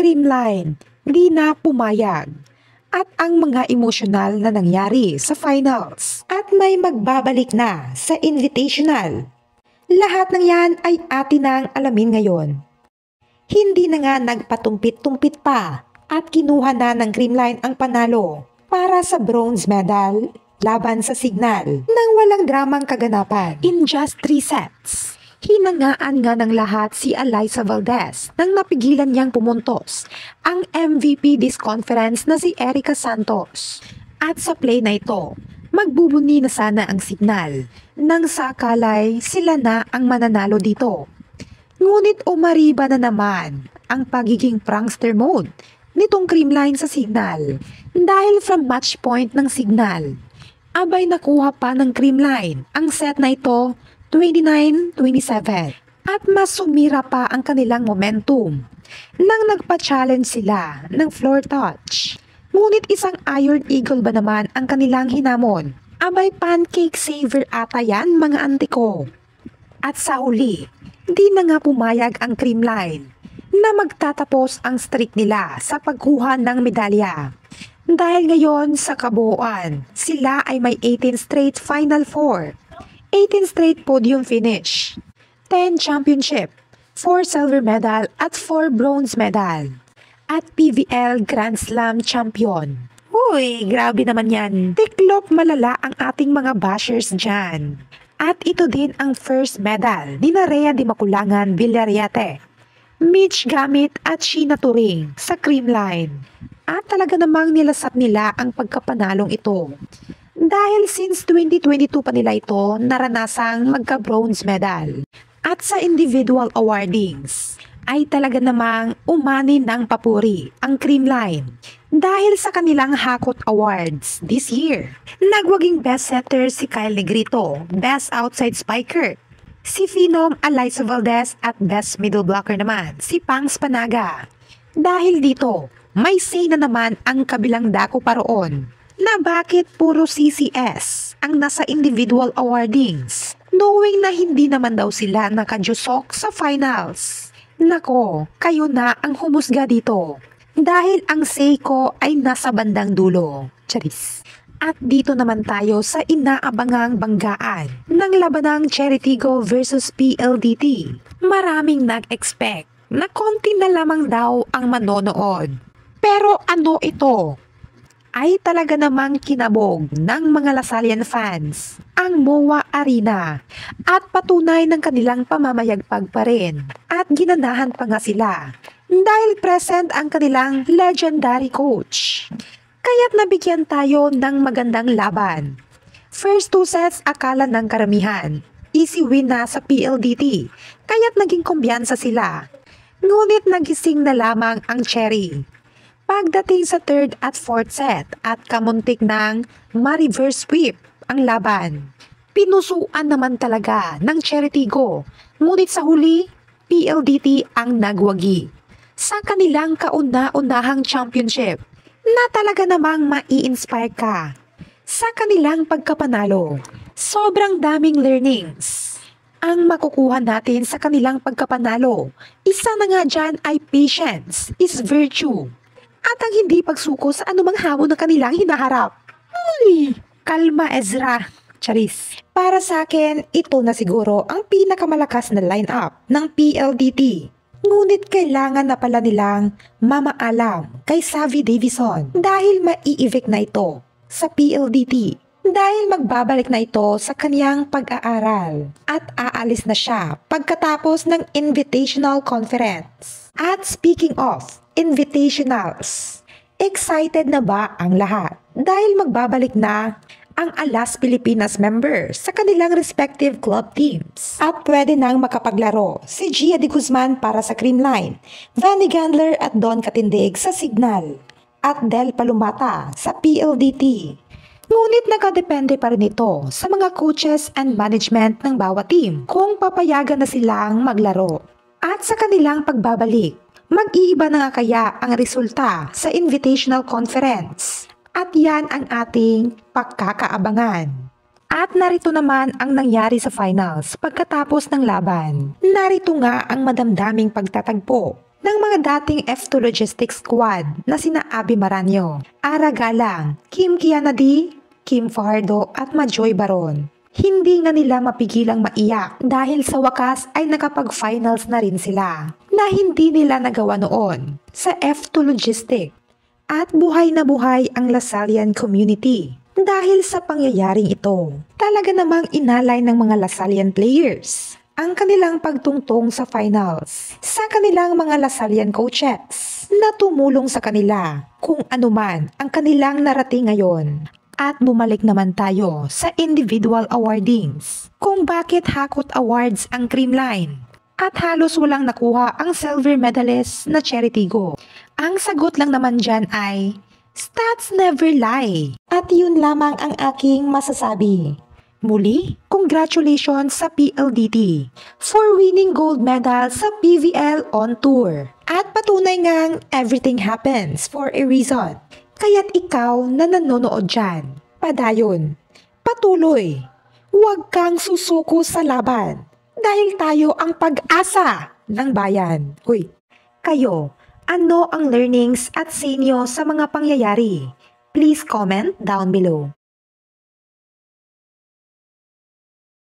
Creamline, di na pumayag. At ang mga emosyonal na nangyari sa finals at may magbabalik na sa invitational. Lahat ng yan ay atin nang alamin ngayon. Hindi na nga nagpatumpit-tumpit pa at kinuha na ng Creamline ang panalo para sa bronze medal laban sa Signal nang walang dramang kaganapan. In just 3 sets, hinangaan nga ng lahat si Alyssa Valdez nang napigilan niyang pumuntos ang MVP this conference na si Erica Santos. At sa play na ito, magbubuni na sana ang Signal nang sa akalay sila na ang mananalo dito. Ngunit umariba na naman ang pagiging prankster mode nitong Creamline sa Signal dahil from match point ng Signal. Abay nakuha pa ng Creamline ang set na ito 29-27 at mas sumira pa ang kanilang momentum nang nagpa-challenge sila ng floor touch. Ngunit isang Iron Eagle ba naman ang kanilang hinamon? Abay pancake saver ata yan mga anti ko. At sa huli, di na nga pumayag ang Creamline na magtatapos ang streak nila sa pagkuha ng medalya. Dahil ngayon sa kabuuan, sila ay may 18 straight Final Four, 18 straight podium finish, 10 championship, 4 silver medal at 4 bronze medal, at PVL Grand Slam champion. Uy, grabe naman yan. Tiklop malala ang ating mga bashers dyan. At ito din ang first medal ni Rhea Di Maculangan Villariate, Mitch Gamit at Sheena Turing sa Creamline. At talaga namang nilasap nila ang pagkapanalong ito. Dahil since 2022 pa nila ito naranasang magka-bronze medal. At sa individual awardings ay talaga namang umani ng papuri ang Creamline dahil sa kanilang Hakot Awards this year. Nagwaging best setter si Kyle Negrito, best outside spiker si Phenom Alyssa Valdez at best middle blocker naman si Pangs Panaga. Dahil dito, may say na naman ang kabilang dako paroon na bakit puro CCS ang nasa individual awardings knowing na hindi naman daw sila nakajusok sa finals. Nako, kayo na ang humusga dito dahil ang say ko ay nasa bandang dulo. Charis. At dito naman tayo sa inaabangang banggaan ng labanang Cheritigo versus PLDT. Maraming nag-expect na konti na lamang daw ang manonood. Pero ano ito? Ay talaga namang kinabog ng mga Lasallian fans ang MOA Arena at patunay ng kanilang pamamayagpag pa rin at ginanahan pa nga sila dahil present ang kanilang legendary coach. Kaya't nabigyan tayo ng magandang laban. First 2 sets akala ng karamihan, easy win na sa PLDT kaya't naging kumbiyansa sila. Ngunit nagising na lamang ang Cherry. Pagdating sa 3rd at 4th set at kamuntik ng ma-reverse sweep ang laban. Pinusuan naman talaga ng Cheritigo, ngunit sa huli, PLDT ang nagwagi sa kanilang kauna-unahang championship na talaga namang mai-inspire ka sa kanilang pagkapanalo. Sobrang daming learnings ang makukuha natin sa kanilang pagkapanalo. Isa na nga dyan ay patience is virtue. At ang hindi pagsuko sa anumang hamon na kanilang hinaharap. Uy, kalma Ezra. Charis. Para sa akin, ito na siguro ang pinakamalakas na lineup ng PLDT. Ngunit kailangan na pala nilang mamaalam kay Savvy Davison dahil mai-evict na ito sa PLDT. Dahil magbabalik na ito sa kaniyang pag-aaral at aalis na siya pagkatapos ng Invitational Conference. At speaking of invitationals, excited na ba ang lahat? Dahil magbabalik na ang Alas Pilipinas members sa kanilang respective club teams. At pwede nang makapaglaro si Gia de Guzman para sa Creamline, Vanny Gandler at Don Katindig sa Signal, at Del Palumata sa PLDT. Ngunit nakadepende pa rin ito sa mga coaches and management ng bawat team kung papayagan na silang maglaro. At sa kanilang pagbabalik, mag-iiba na nga kaya ang resulta sa Invitational Conference. At yan ang ating pagkakaabangan. At narito naman ang nangyari sa finals pagkatapos ng laban. Narito nga ang madamdaming pagtatagpo ng mga dating F2 Logistics Squad na sina Abby Maranyo, Ara Galang, Kim Kianadi, Kim Fajardo at Majoy Baron. Hindi nga nila mapigilang maiyak dahil sa wakas ay nakapag-finals na rin sila na hindi nila nagawa noon sa F2 Logistics. At buhay na buhay ang Lasallian community dahil sa pangyayaring ito. Talaga namang inalay ng mga Lasallian players ang kanilang pagtungtong sa finals sa kanilang mga Lasallian coaches na tumulong sa kanila kung anuman ang kanilang narating ngayon. At bumalik naman tayo sa individual awardings kung bakit Hakot Awards ang creamline at halos walang nakuha ang silver medalist na Charity Go. Ang sagot lang naman dyan ay stats never lie. At yun lamang ang aking masasabi. Muli, congratulations sa PLDT for winning gold medal sa PVL on tour. At patunay ngang everything happens for a reason. Kaya't ikaw na nanonood dyan, padayon, patuloy, huwag kang susuko sa laban dahil tayo ang pag-asa ng bayan. Uy, kayo, ano ang learnings at sa inyo sa mga pangyayari? Please comment down below.